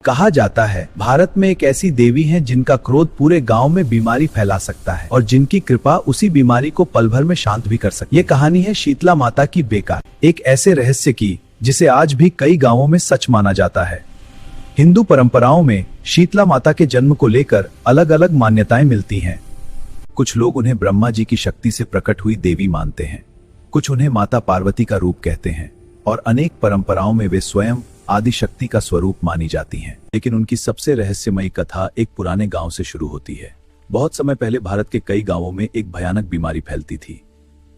कहा जाता है भारत में एक ऐसी देवी है जिनका क्रोध पूरे गांव में बीमारी फैला सकता है और जिनकी कृपा उसी बीमारी को पल भर में शांत भी कर सकती है। ये कहानी है शीतला माता की बेकार, एक ऐसे रहस्य की जिसे आज भी कई गांवों में सच माना जाता है। हिंदू परंपराओं में शीतला माता के जन्म को लेकर अलग अलग मान्यताएं मिलती हैं। कुछ लोग उन्हें ब्रह्मा जी की शक्ति से प्रकट हुई देवी मानते हैं, कुछ उन्हें माता पार्वती का रूप कहते हैं और अनेक परंपराओं में वे स्वयं आदि शक्ति का स्वरूप मानी जाती हैं। लेकिन उनकी सबसे रहस्यमयी कथा एक पुराने गांव से शुरू होती है। बहुत समय पहले भारत के कई गांवों में एक भयानक बीमारी फैलती थी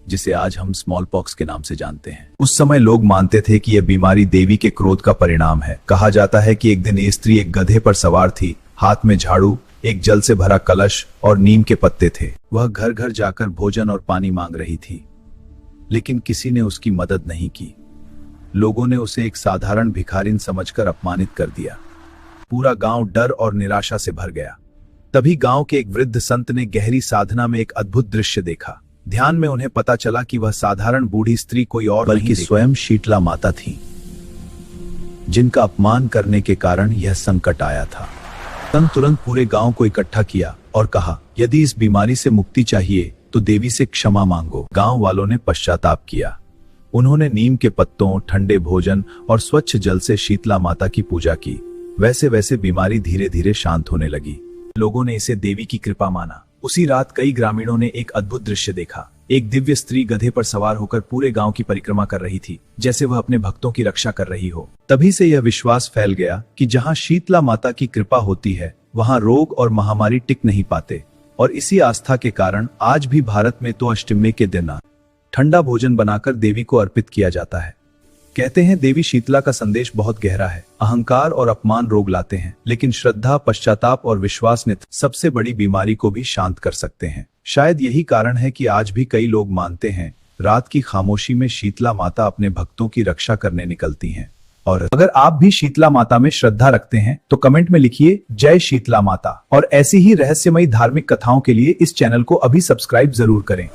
जिसे आज हम स्मॉल पॉक्स के नाम से जानते हैं। उस समय लोग मानते थे कि यह बीमारी देवी के क्रोध का परिणाम है। कहा जाता है कि एक दिन ये स्त्री एक गधे पर सवार थी, हाथ में झाड़ू, एक जल से भरा कलश और नीम के पत्ते थे। वह घर घर जाकर भोजन और पानी मांग रही थी, लेकिन किसी ने उसकी मदद नहीं की। लोगों ने उसे एक साधारण भिखारिन समझकर अपमानित कर दिया। पूरा गांव डर और निराशा से भर गया। तभी गांव के एक वृद्ध संत ने गहरी साधना में एक अद्भुत दृश्य देखा। ध्यान में उन्हें पता चला कि वह साधारण बूढ़ी स्त्री कोई और बल्कि स्वयं शीतला माता थी, जिनका अपमान करने के कारण यह संकट आया था। संत तुरंत पूरे गांव को इकट्ठा किया और कहा, यदि इस बीमारी से मुक्ति चाहिए तो देवी से क्षमा मांगो। गांव वालों ने पश्चाताप किया। उन्होंने नीम के पत्तों, ठंडे भोजन और स्वच्छ जल से शीतला माता की पूजा की। वैसे वैसे बीमारी धीरे धीरे शांत होने लगी। लोगों ने इसे देवी की कृपा माना। उसी रात कई ग्रामीणों ने एक अद्भुत दृश्य देखा। एक दिव्य स्त्री गधे पर सवार होकर पूरे गांव की परिक्रमा कर रही थी, जैसे वह अपने भक्तों की रक्षा कर रही हो। तभी से यह विश्वास फैल गया कि जहां शीतला माता की कृपा होती है वहां रोग और महामारी टिक नहीं पाते। और इसी आस्था के कारण आज भी भारत में तो अष्टमी के दिन ठंडा भोजन बनाकर देवी को अर्पित किया जाता है। कहते हैं देवी शीतला का संदेश बहुत गहरा है। अहंकार और अपमान रोग लाते हैं, लेकिन श्रद्धा, पश्चाताप और विश्वास नित सबसे बड़ी बीमारी को भी शांत कर सकते हैं। शायद यही कारण है कि आज भी कई लोग मानते हैं रात की खामोशी में शीतला माता अपने भक्तों की रक्षा करने निकलती हैं। और अगर आप भी शीतला माता में श्रद्धा रखते हैं तो कमेंट में लिखिए जय शीतला माता। और ऐसी ही रहस्यमयी धार्मिक कथाओं के लिए इस चैनल को अभी सब्सक्राइब जरूर करें।